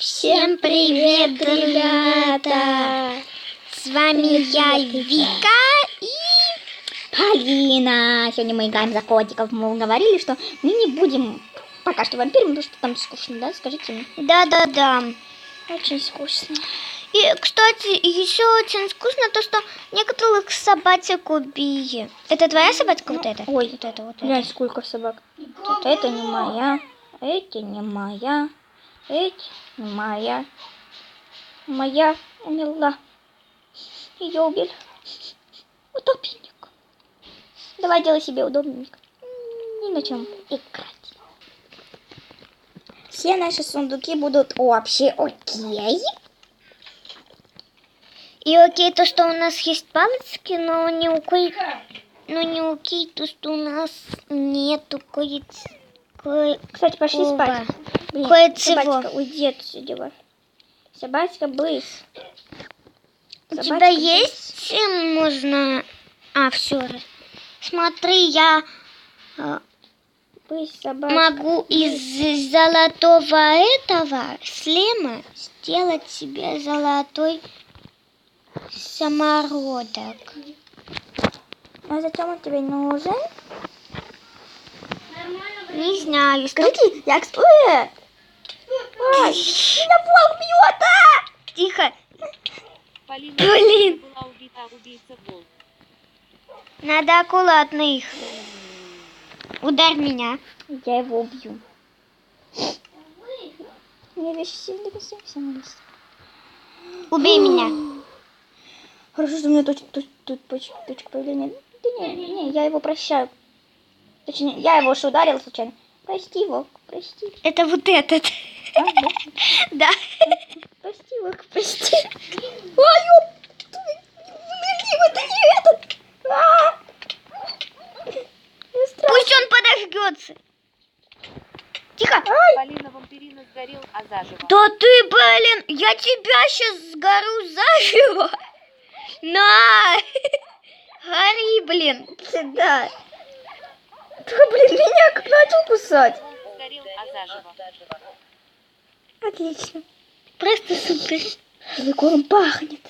Всем привет, ребята! С вами я, Вика и Полина. Сегодня мы играем за котиков. Мы говорили, что мы не будем пока что вампирами, потому что там скучно, да? Скажите мне. Да. Очень скучно. И, кстати, еще очень скучно то, что некоторых собачек убили. Это твоя собачка, вот эта? Ой, вот это. Глянь, сколько собак. Вот это не моя, эти не моя, эти не моя. Моя умерла. Ее убили. Утопленник. Давай делай себе удобненько. Ни на чем играть. Все наши сундуки будут вообще окей. И окей то, что у нас есть палочки, но не окей, то, что у нас нету Кстати, пошли спать. Собачка, уйди отсюда. Собачка, быс. У тебя есть можно... все. Смотри, я могу из золотого этого шлема сделать себе золотой самородок. А зачем он тебе нужен? Не знаю. Скажите, я... Ай, меня волк бьет, Тихо. Блин. Была убийца волк. Надо аккуратно их. Ударь меня. Я его убью. Мне вещи все Убей меня. Хорошо, что у меня точка появления. Да не, я его прощаю. Точнее, я его уж ударила случайно. Прости, волк, прости. Это вот этот. Да. Прости, волк, прости. Ой, это не этот. Пусть он подожгется. Тихо. Полина вампирина сгорел, а заживо. Да ты, блин, я тебя сейчас сгорю заживо. На. Гори, блин. Сюда. Да, блин, меня как начал кусать. Сгорел, а заживо. Отлично. Просто супер. Ликором пахнет.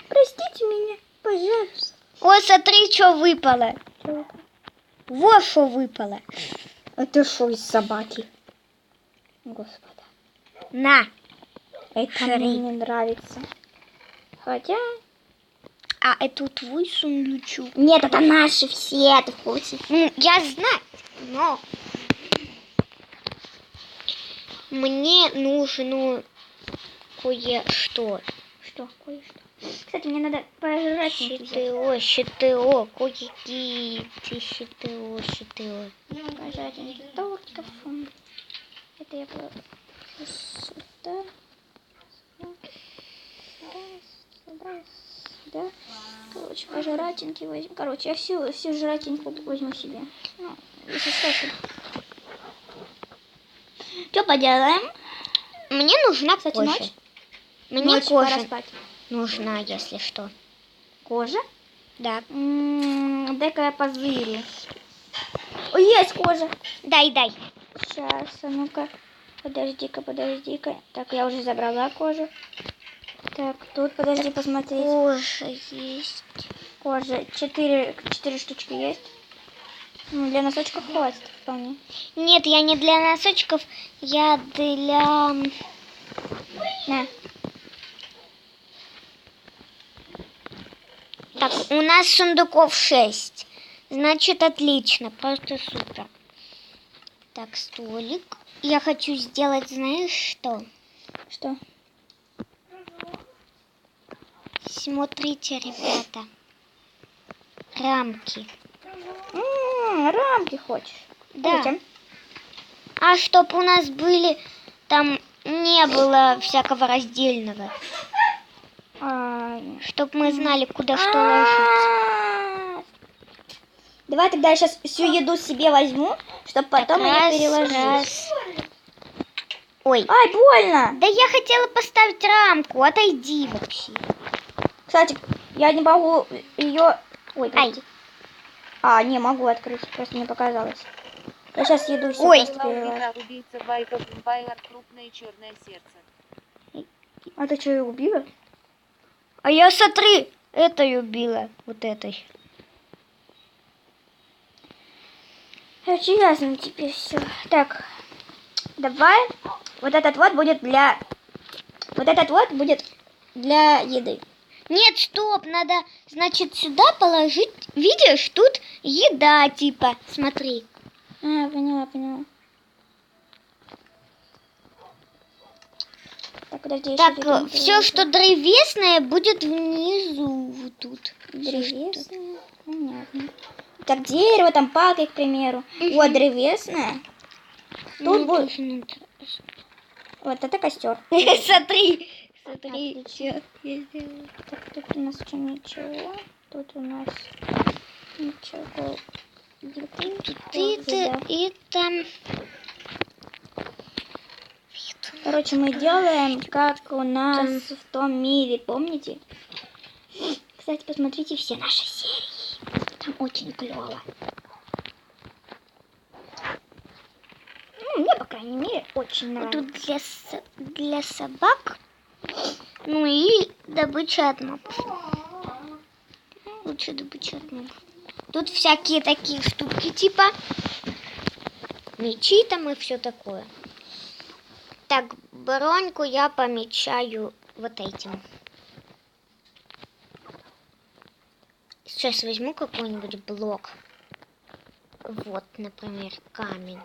Простите меня, пожалуйста. Ой, смотри, что выпало. Вот что выпало. Это что из собаки? Господа. На. Это мне не нравится. Хотя... А это твой сундучок? Нет, это наши все, это вкусно. Я знаю, но... Мне нужно кое-что. Что? Кое-что. Кстати, мне надо пожрать. ЩТО, кое-какие ЩТО. Пожрать тортиков. Это я сюда. Сюда. Короче, пожратинки возьму. Короче, я всю жратинку возьму себе. Ну, если что. Что поделаем? Мне нужна, кстати, кожа. Ночь. Мне ночь кожа спать. Нужна, если что. Кожа? Да. Дай-ка я позырю. Ой, есть кожа. Дай. Сейчас, а ну-ка. Подожди-ка. Так, я уже забрала кожу. Так, тут, подожди, посмотреть. Кожа есть. Кожа. 4 штучки есть. Ну, для носочков хватит вполне. Нет, я не для носочков, я для... На. Так, у нас сундуков 6. Значит, отлично, просто супер. Так, столик. Я хочу сделать, знаешь что? Что? Смотрите, ребята. Рамки. Рамки хочешь? Да. Зачем? А чтоб у нас были, там не было всякого раздельного. Чтоб мы знали, куда что ложить. Давай тогда я сейчас всю еду себе возьму, чтобы потом ее переложить. Ой. Ай, больно. Да я хотела поставить рамку, отойди вообще. Кстати, я не могу ее... Ой, прости. Не могу открыть, просто мне показалось. Я сейчас еду все Ой. просто перелажу. Убийца Вампайр, крупное черное сердце. А ты что, ее убила? А я, смотри, этой убила. Вот этой. Короче, ясно теперь все. Так, давай. Вот этот вот будет для... Вот этот вот будет для еды. Нет, стоп, надо, значит, сюда положить. Видишь, тут еда, типа, смотри. А, поняла. Так, подожди, Так, все, что древесное, будет внизу, вот тут. Древесное? Понятно. Так, дерево, там палки, к примеру. Вот, древесное. Тут будет... Вот, это костер. Смотри, Отлично. всё, я сделала. Так, тут у нас что, ничего. Тут у нас ничего. Это... Короче, мы делаем, как у нас в том мире, помните? Кстати, посмотрите все наши серии. Там очень клево. Ну, мне, по крайней мере, очень нравится. Тут для собак, ну и добыча от мобов. Лучше добыча от мобов. Тут всякие такие штуки, типа мечи там и все такое. Так, броньку я помечаю вот этим. Сейчас возьму какой-нибудь блок. Вот, например, камень.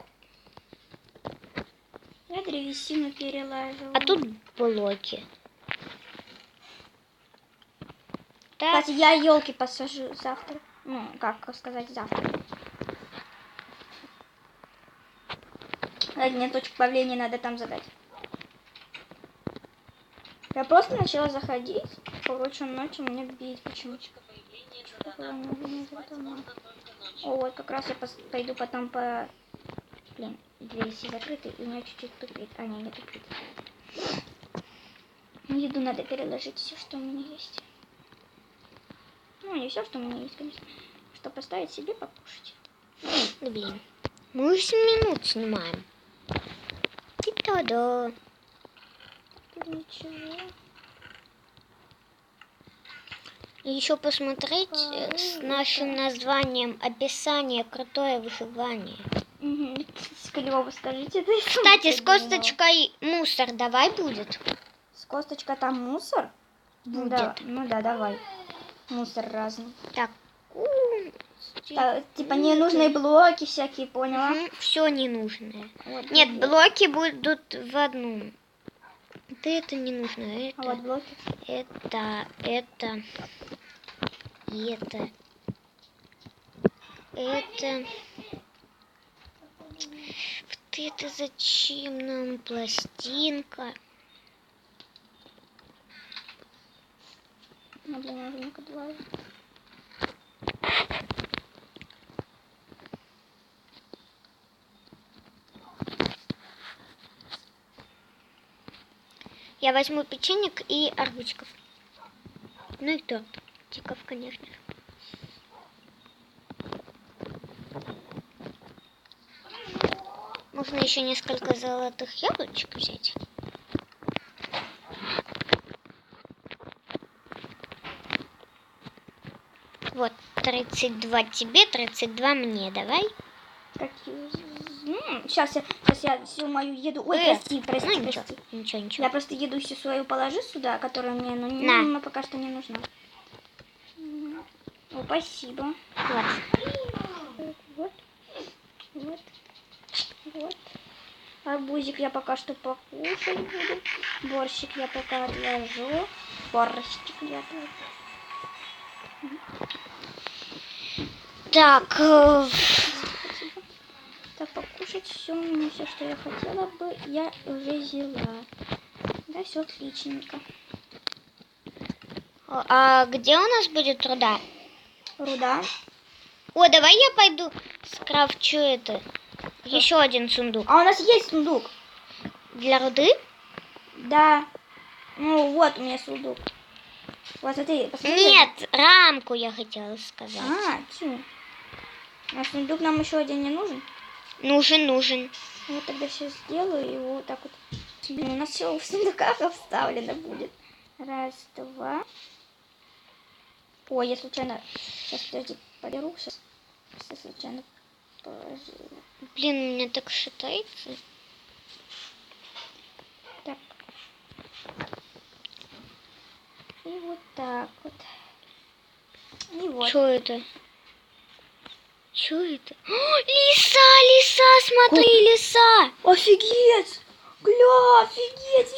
Я древесину перелаживаю. А тут блоки. Так, Кстати, я елки посажу завтра. Ну, как сказать, завтра. Мне точку плавления надо там задать. Я просто начала заходить. Короче, он начал меня бить почему-то. О, вот как раз я пойду потом по... Блин, двери все закрыты, и у меня чуть-чуть тупит. А, не тупит. Еду надо переложить все, что у меня есть. Ну, не все, что у меня есть, конечно. Что поставить себе покушать. блин. Мы 8 минут снимаем. И та-да. Ничего. И еще посмотреть с нашим названием «Описание. Крутое выживание». Угу. Клево, скажите. Кстати, с косточкой мусор давай будет. С косточкой там мусор? Будет. Да, ну да, давай. Мусор разный. Так. Типа ненужные блоки всякие, поняла? Все ненужное. Вот, Нет, вот. блоки будут в одну. Это не нужно. Это, А вот блоки. это. И это. Вот это зачем нам пластинка? Ну, блин, нужно-ка два. Я возьму печенек и арбузиков. Ну и тортиков, конечно. Можно еще несколько золотых яблочек взять. Вот, 32 тебе, 32 мне, давай. Сейчас я всю мою еду... Ой, прости. Ну ничего. Я просто еду всю свою положу сюда, которая мне На. пока что не нужна. О, спасибо. Вот. Арбузик я пока что покушать буду. Борщик я пока отложу. Борщик я тоже. Так, Так, покушать все у меня, все, что я хотела бы, я уже взяла. Да, все отличненько. а где у нас будет руда? Руда. О, давай я пойду скрафчу это. Еще один сундук. А у нас есть сундук? Для руды? Да. Ну вот у меня сундук. Вот смотри, посмотри. Нет, рамку я хотела сказать. А, тю. А сундук нам еще один не нужен? Нужен. Вот тогда сейчас сделаю его вот так вот. Блин, у нас все в сундуках обставлено будет. Раз, два. Ой, я случайно... Сейчас, подожди, поберу. Сейчас случайно положила. Блин, у меня так шатается. Так. И вот так вот. И вот. Что это? Что это? О, лиса, смотри, лиса. Офигеть! Гля, офигеть!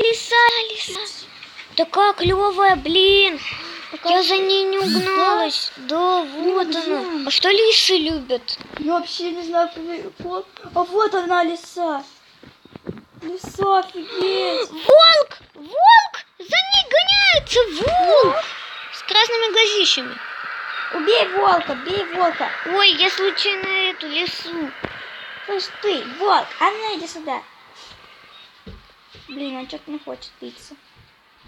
Лиса. Такая клевая, блин. Я за ней не угналась. Да, вот где она. она? А что лисы любят? Я вообще не знаю, вот. А вот она, лиса. Лиса, офигеть! Волк! За ней гоняется волк! С красными глазищами. Убей волка, бей волка. Ой, я случайно эту лису. Слышь ты, волк, а ну иди сюда. Блин, он что-то не хочет биться.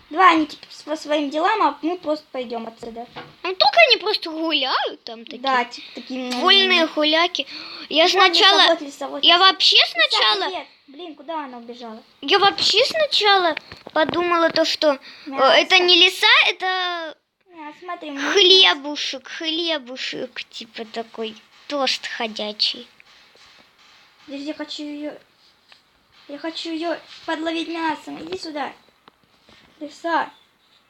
Давай они типа по своим делам, а мы просто пойдем отсюда. Ну только они просто гуляют там такие. Да, типа такие... Вольные хуляки. Я Вот сначала... лиса, вот лиса, вот Я лиса. вообще Лиса, сначала... привет. Блин, куда она убежала? Я вообще сначала подумала то, что Мясо. это не лиса, это А, смотри, хлебушек, типа такой тост ходячий. Подожди, я хочу ее подловить мясом. Иди сюда. Лиса.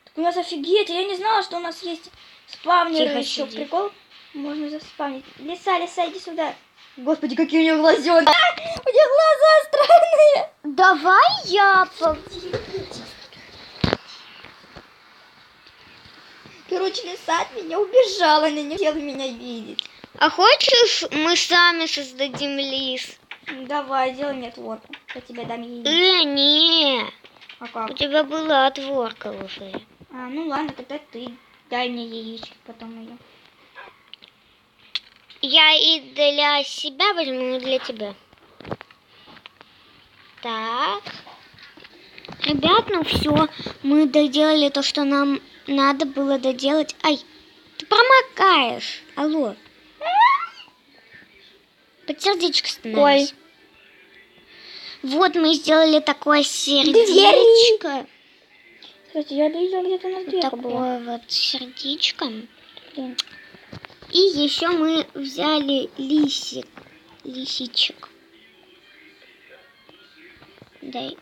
Так у нас офигеть, я не знала, что у нас есть спавнеры Тихо еще. сиди. Прикол. Можно заспавнить. Лиса, иди сюда. Господи, какие у нее глазенки. У нее глаза странные. Давай я... Короче, лиса от меня убежала, она не хотела меня видеть. А хочешь, мы сами создадим лис? Давай, сделай мне творку. Я тебе дам яиц. Не. А как? У тебя была отворка уже. А, ну ладно, тогда ты дай мне яички, потом ее. Я и для себя возьму, и для тебя. Так. Ребят, ну все. Мы доделали то, что нам надо было доделать. Ай, ты промокаешь. Алло. Под сердечко становись. Ой. Вот мы сделали такое сердечко. Кстати, я видела где-то на Вот дверку было. такое вот сердечко. Блин. И еще мы взяли лисичек. Дай.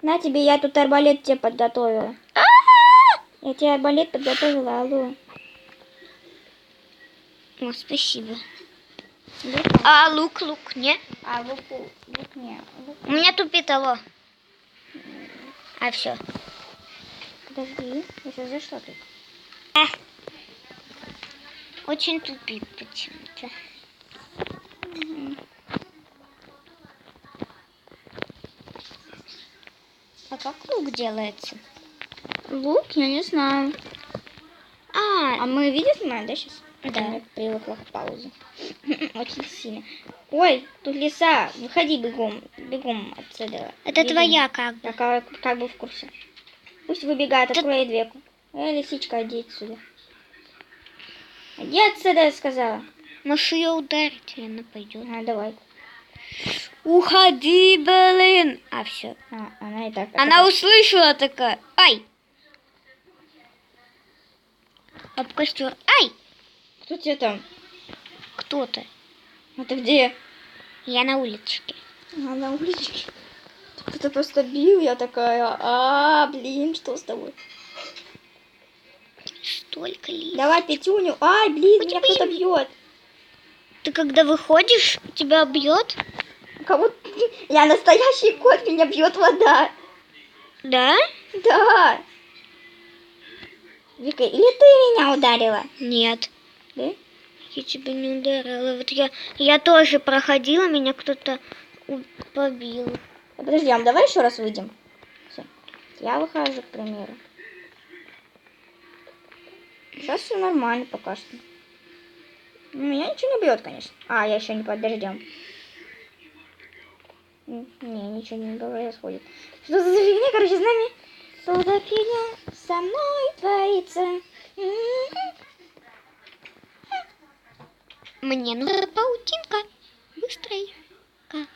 На тебе, я тут арбалет тебе подготовила. Я тебе арбалет подготовила, алло. О, спасибо. Лук? А лук, не? А, лук не. У меня тупит, алло. А все. Подожди, я сейчас зашла тут. Очень тупит почему-то. А как лук делается? Лук? Я не знаю. А, А мы видео снимаем, да, сейчас? Да. Я привыкла к паузе. Очень сильно. Ой, тут лиса. Выходи бегом отсюда. это Бегом. твоя как бы. Я как бы в курсе. Пусть выбегает, открой дверку. Лисичка, иди отсюда. Иди отсюда, я сказала. Можешь ее ударить, и она пойдет. А, давай. Уходи, блин. А все. Она и так. Она услышала такая. Ай. Об костер. Ай. Кто тебе там? Кто-то. А ты где? Я на уличке. А, на уличке. Кто-то просто бил, я такая, блин, что с тобой? Столько лис. Давай пятюню. Ай, блин, меня кто-то бьет. Ты когда выходишь, тебя бьет? Кого? Я настоящий кот, меня бьет вода. Да? Да. Вика, или ты меня ударила? Нет. Да? Я тебя не ударила. Вот я тоже проходила, меня кто-то побил. Подожди, давай еще раз выйдем. Всё. Я выхожу, к примеру. Сейчас все нормально пока что. Ну, меня ничего не бьет, конечно. А, я еще не под дождем. Не, ничего не происходит. Что за фигня, короче, с нами? Что за фигня со мной творится? Мне нужна паутинка. Быстренько.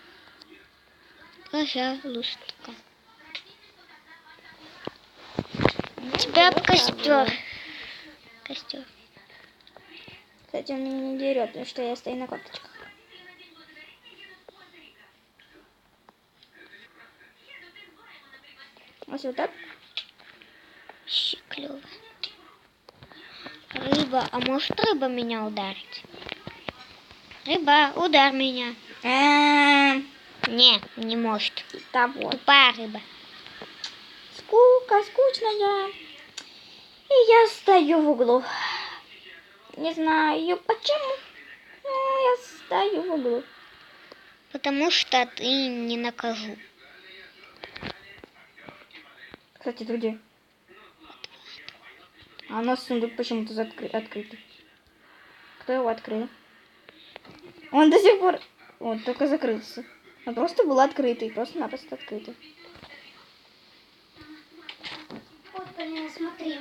Пожалуйста. Тебя костер. Костер. Кстати, он меня не дерет, потому что я стою на корточках. Вот так. Клево. Рыба. А может рыба меня ударить? Рыба, удар меня. Не может. Да вот. Тупая рыба. Скука, скучная. И я стою в углу. Не знаю почему. Но я стою в углу. Потому что ты не накажу. Кстати, ты где? А у нас сундук почему-то открытый. Кто его открыл? Он до сих пор... Он только закрылся. Он просто был открытый. Просто-напросто открытый. Вот, Полина, смотри.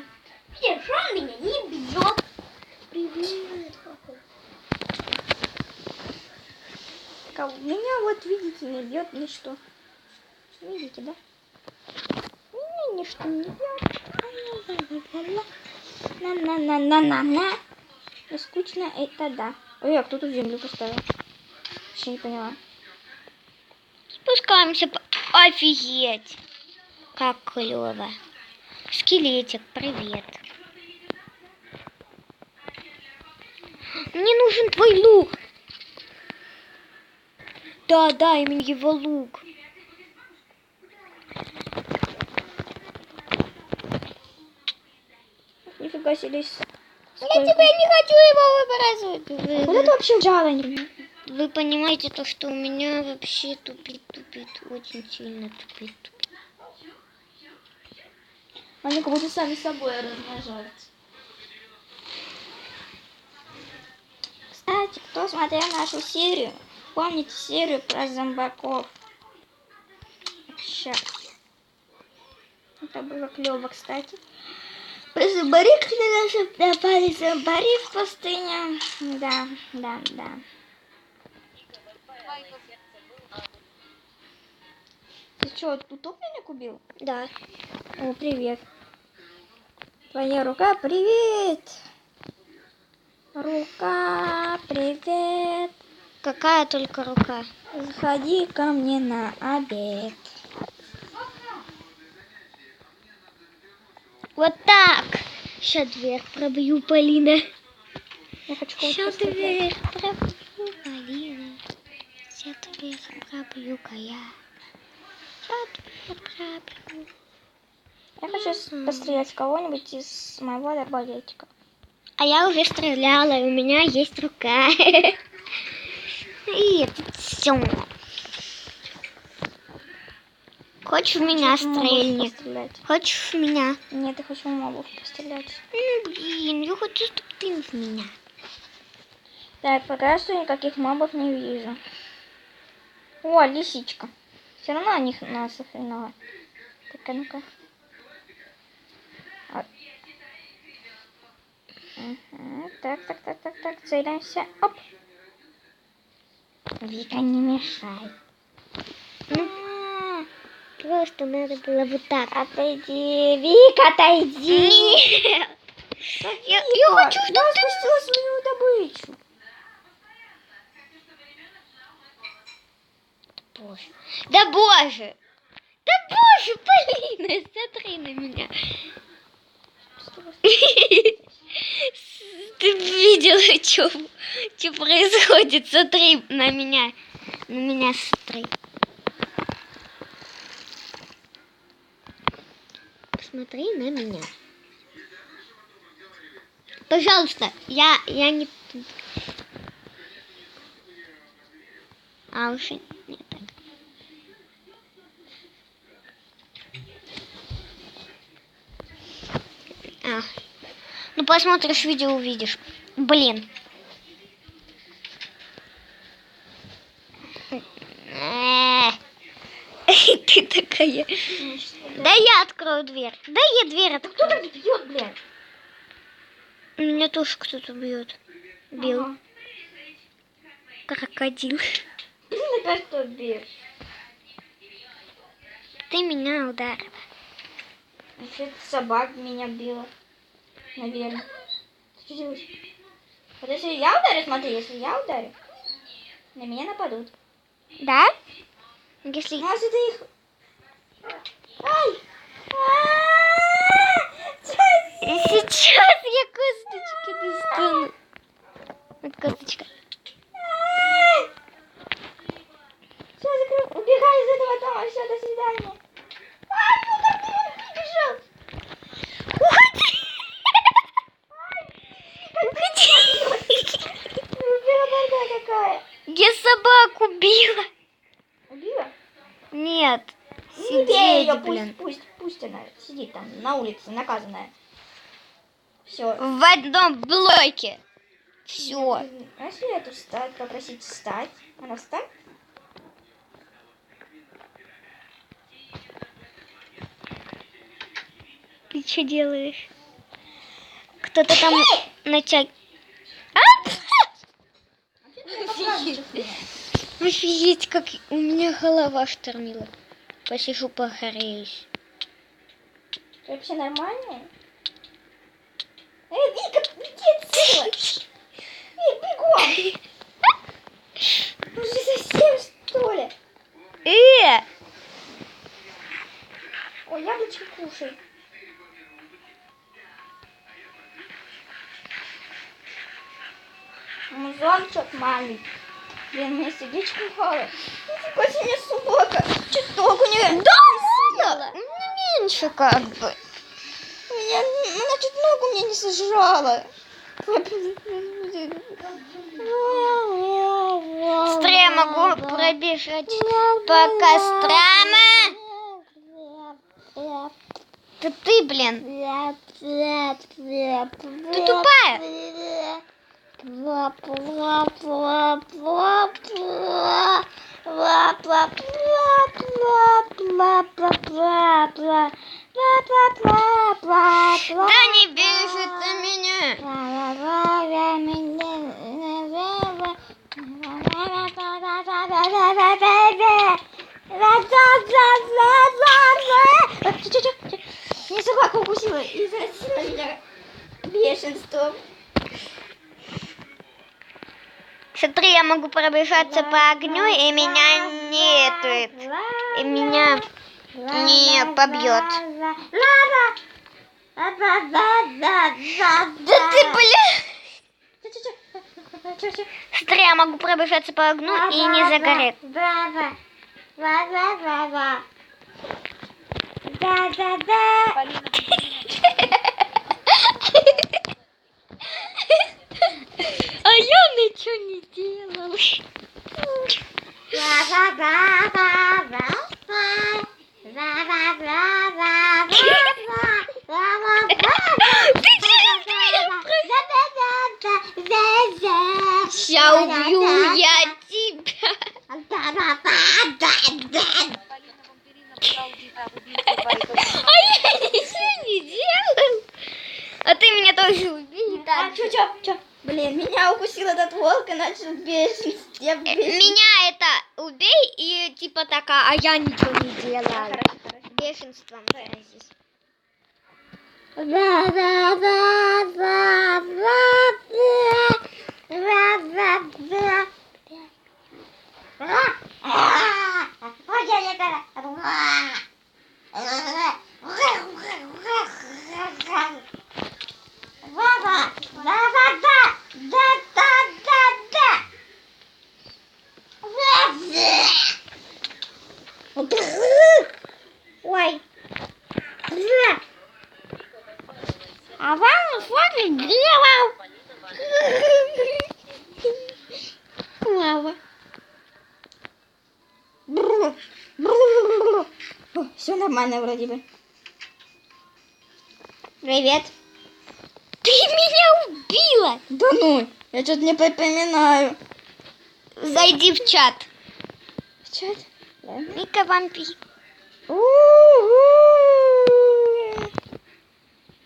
Видишь, он меня не бьет. Привет, какой. Меня вот, видите, не бьет ничто. Видите, да? Меня ничто не бьет. На-на-на-на-на-на. И скучно это да. Ой, а кто тут землю поставил? Вообще не поняла. Спускаемся. Офигеть. Как клево. Скелетик, привет. Мне нужен твой лук. Да, дай мне его лук. Нифига себе. Я тебя не хочу его выбрасывать. Куда ты вообще убежала? Вы понимаете то, что у меня вообще тупит. Очень сильно тупит. Они как будто сами собой размножаются. Кстати, кто смотрел нашу серию, помните серию про зомбаков? Сейчас. Это было клево, кстати. Про зомбари, когда наши напали зомбари в пустыне. Да. Ты что, утопленник убил? Да. О, привет. Твоя рука, привет. Рука, привет. Какая только рука. Заходи ко мне на обед. Вот так. Сейчас дверь пробью, Полина. Я хочу Сейчас кого-то дверь пробью, Полина. Сейчас дверь пробью-ка я. Сейчас дверь пробью. Я хочу пострелять в кого-нибудь из моего арбалетика. А я уже стреляла, и у меня есть рука. И это все. Хочешь в меня стрельни? Хочешь в меня? Нет, я хочу в мобов пострелять. Ну, блин, я хочу, чтобы ты в меня. Так, пока что никаких мобов не вижу. О, лисичка. Все равно о них нас охренало. Так, ну-ка. Угу. Так, целимся. Оп. Вика, не мешай. Просто надо было вот так. Отойди, Вика, отойди. Нет. Я хочу, чтобы я ты... спустила свою добычу. Боже. Да боже! Да боже, Полина, смотри на меня. Ты видела, что происходит? Смотри на меня. На меня смотри. Посмотри на меня. Пожалуйста, я не... А уж нет. Ну посмотришь видео, увидишь. Блин. Ты такая. Да я открою дверь. Да я дверь открою. Кто так бьет, блядь? Меня тоже кто-то бьет. Бил. Ага. крокодил. За что бьешь? Ты меня ударил. Вообще собака меня била. Наверное. Что делаешь? Вот если я ударю, смотри, если я ударю, на меня нападут. Да? Если... Ну, а если ты их... Ай! Сейчас я косточки достану. Вот косточка. Все, закрыл. Убегай из этого дома. Все, до свидания. Ай, ну как ты убежал? Уходи! Белоборда какая. Я собаку била. Убила? Нет. Не бей ее, Сидеть, блин. пусть она сидит там на улице, наказанная. Все. В одном блоке. Все. А если эту встать, попросить встать? Она встать? Ты что делаешь? Кто-то там натяг... Офигеть, как у меня голова штормила. Посижу, погреюсь. Ты вообще нормальная? Вика, иди отсюда! Бегом! Ну же совсем, что ли? Ой, яблочко кушай. Музон что-то маленький. Блин, у меня сердечко упало. Нифига себе собака. Чуток у нее. Да, мало. У меня меньше как бы. Она чуть ногу мне не сожрала. Быстро я могу пробежать по кострам. Да ты, блин. Ты тупая. Да не бежит на меня. Мне собака укусила и заразила меня бешенством. Смотри, я могу пробежаться по огню, и меня не и меня не побьет. Да ты, блин! Смотри, я могу пробежаться по огню и не загореть. Полина, А я ничего не делал. Сейчас убью я тебя. Полина Вампирина, Клаудита, убийца Байка. А я ничего не делал. А ты меня тоже убей. А чё? Блин, меня укусил этот волк и начал бешенствовать. Я бешен. Меня это убей и типа такая, а я ничего не делала. Хорошо. Бешенством здесь. Ой. А вам с вами делал? Лава. Все нормально вроде бы. Привет. Ты меня убила. Да ну, я что-то не припоминаю. Зайди в чат. Чат? Да. Вика вампир.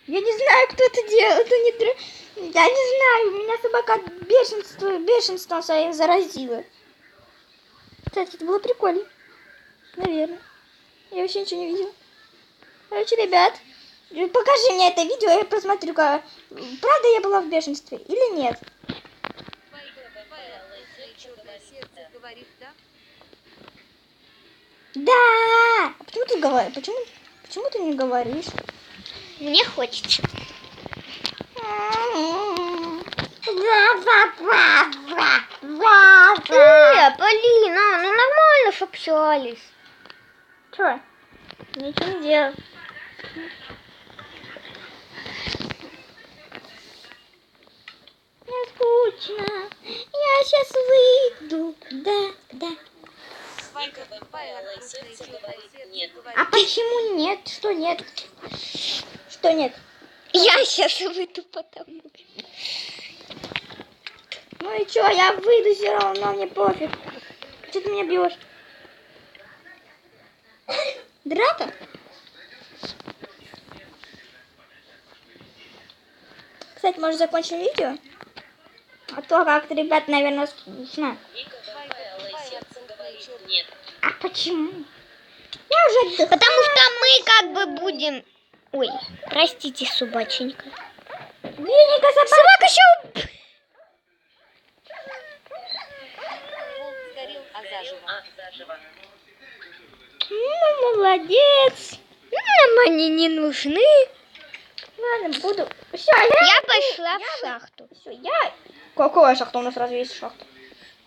Я не знаю, кто это делал. Это не... Я не знаю. Меня собака бешенством своим заразила. Кстати, это было прикольно. Наверное. Я вообще ничего не видела. Короче, ребят, покажи мне это видео, я посмотрю, правда я была в бешенстве или нет. Черное сердце говорит, да? Да! А почему ты говоришь? Почему ты не говоришь? Мне хочется. Полина, ну нормально ж общались. Что? Ничего не делал. Мне скучно. Я сейчас выйду. Да. А почему нет? Что нет? Что нет? Я сейчас выйду потому. Ну и чё, я выйду все равно, мне пофиг. Что ты меня бьешь? Драка? Кстати, может закончим видео? А то как-то, ребят, наверное, скучно. А почему? Я уже отдыхаю. Потому что мы как бы будем... Ой, простите, собаченька. Виника, Собака еще... Волк сгорел, а заживо. Ну, молодец. Нам они не нужны. Ладно, буду. Все, Я пошла в шахту. Все, я... Какая шахта? У нас разве есть шахта?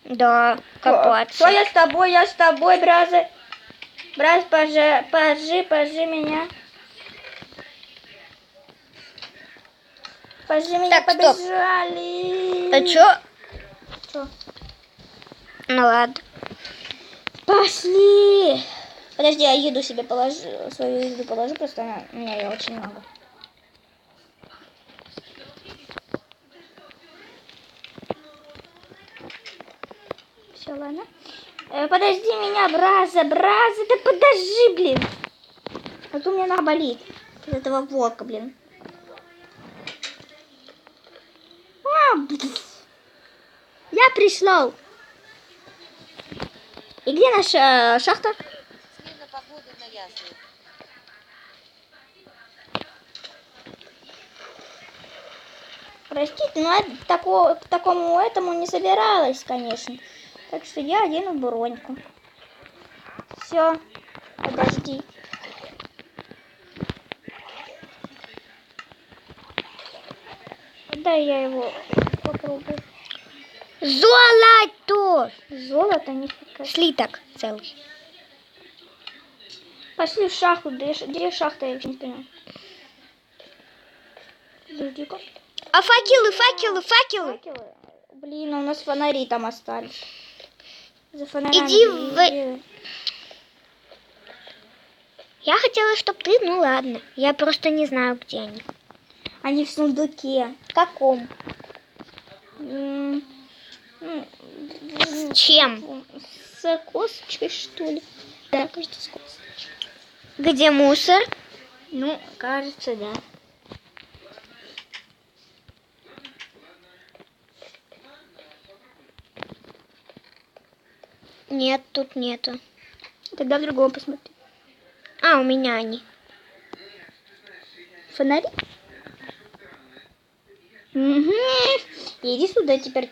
Да, копаться. Все, я с тобой, бразы. Браз, пожи меня. Пожи меня, Так, стоп. побежали. А чё? Чё? Ну ладно. Пошли. Подожди, я еду себе положу, свою еду положу, просто у меня ее очень много. Все, ладно. Подожди меня, браза, да подожди, блин. А то у меня нога болит от этого волка, блин. Я пришел. И где наша шахта? Смена погоды на ясную. Простите, но я к такому этому не собиралась, конечно. Так что я одену броньку. Все, подожди. Дай я его попробую. Золото! Золото нифига. Слиток целый. Пошли в шахту. Где шахта, я вообще не понимаю. Подожди-ка. А факелы. Факелы? Блин, у нас фонари там остались. За фонарями. Иди в... Я хотела, чтобы ты... Ну ладно. Я просто не знаю, где они. Они в сундуке. В каком? С чем? С косточкой, что ли? Да, кажется, с косточкой. Где мусор? Ну, кажется, да. Нет, тут нету. Тогда в другого посмотри. А, у меня они. Фонари? Угу. Иди сюда теперь.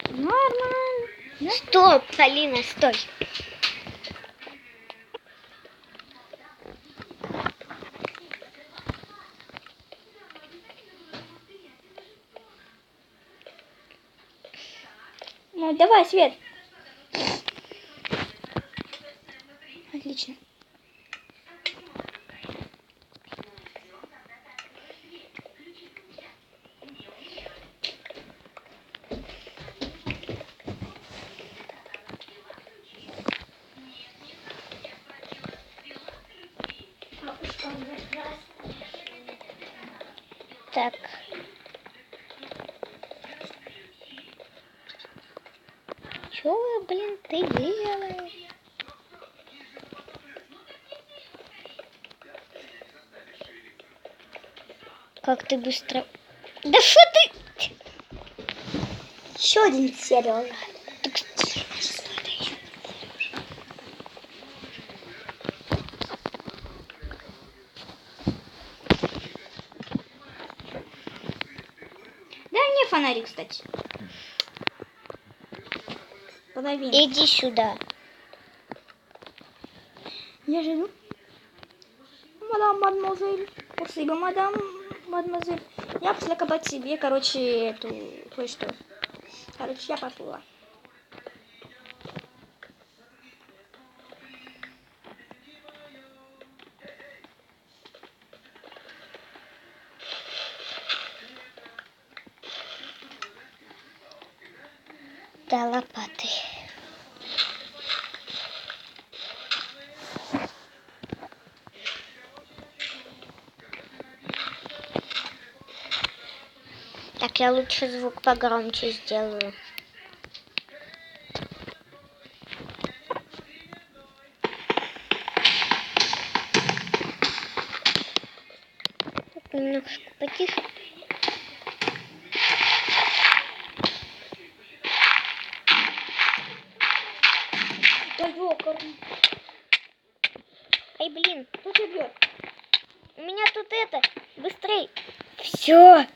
Нормально. Да? Стоп, Полина, стой. Ну, давай, свет. Отлично. Так. Чё, блин, ты делаешь? Как ты быстро... Да что ты... Еще один сериал. Дай мне фонарик, кстати. Половину. Иди сюда. Я же иду. Мадам, мадемуазель. Спасибо, мадам, мадемуазель. Я пошла копать себе, короче, эту... кое-что. Короче, я поплыла. Да, лопаты. Так, я лучше звук погромче сделаю. Так, немножко потише. Да ёкарный. Ай, блин, Кто тебя бьет? у меня тут это, быстрей. Все.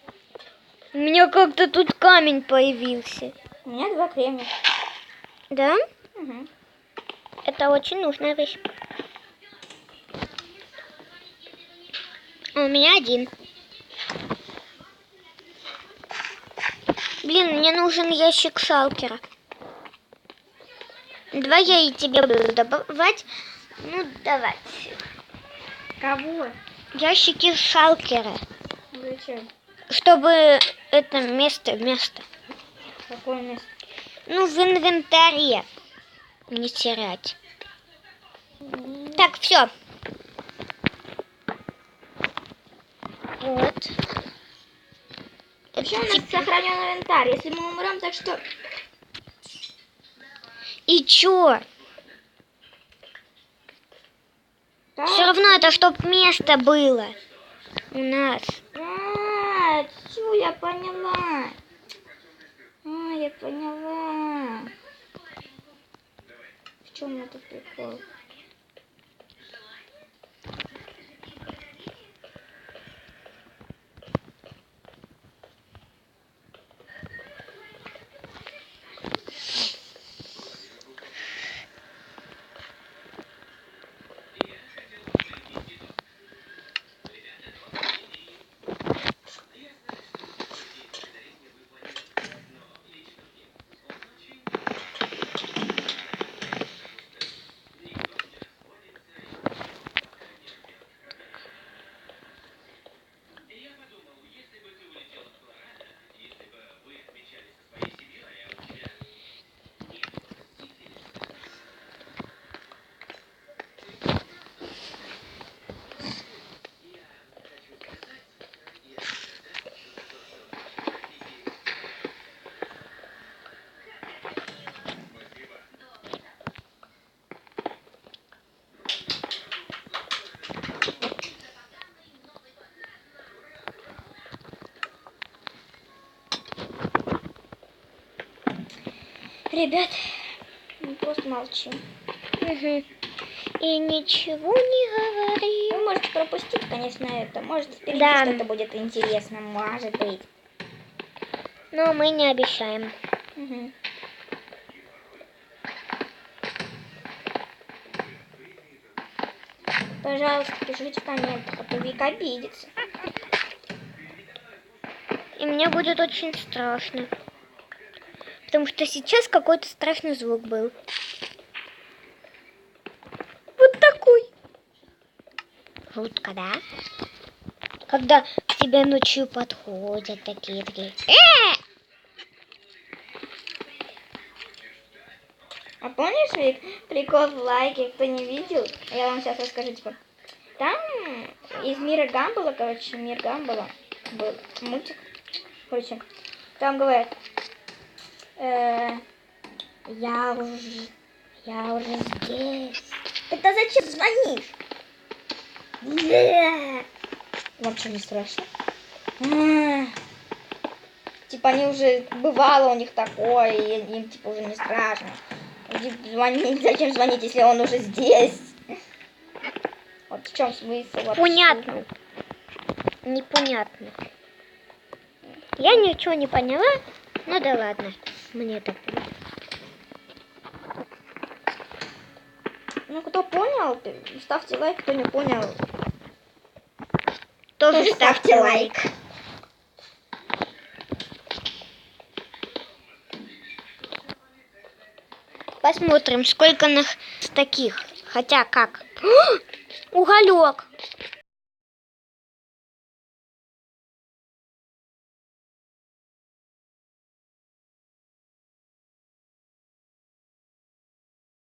У меня как-то тут камень появился. У меня 2 кремня. Да? Угу. Это очень нужная вещь. А у меня 1. Блин, мне нужен ящик шалкера. 2 я и тебе буду добавать. Ну, давай. Кого? Ящики шалкера. Зачем? Чтобы это место. Какое место? Ну, в инвентаре. Не терять. Так, все. Вот. Вообще у нас сохранен инвентарь. Если мы умрем, так что... И чё? Так. Все равно это чтоб место было у нас. Всё, я поняла. Я поняла. В чем это прикол? Ребят, мы просто молчим. Угу. И ничего не говори. Вы можете пропустить, конечно, это. Может, впереди Да. что-то будет интересно, может быть. Но мы не обещаем. Угу. Пожалуйста, пишите в комментах, а то Вика обидится. И мне будет очень страшно. Потому что сейчас какой-то страшный звук был. Вот такой. Жутко, да? Когда к тебе ночью подходят такие. А помнишь, Вик, прикол в лайке, кто не видел? Я вам сейчас расскажу, типа. Там из мира Гамбола, короче, мир Гамбола был мультик. Короче, там говорят, я уже здесь. Тогда зачем звонишь? Вам что, не страшно? Типа они уже, бывало у них такое, и им типа уже не страшно. Звонить, зачем звонить, если он уже здесь? Вот в чем смысл вообще? Понятно. Непонятно. Я ничего не поняла. Ну да ладно. Мне так. Ну, кто понял, ставьте лайк, кто не понял, Тоже ставьте лайк. Посмотрим, сколько нас таких. Хотя как. Уголек.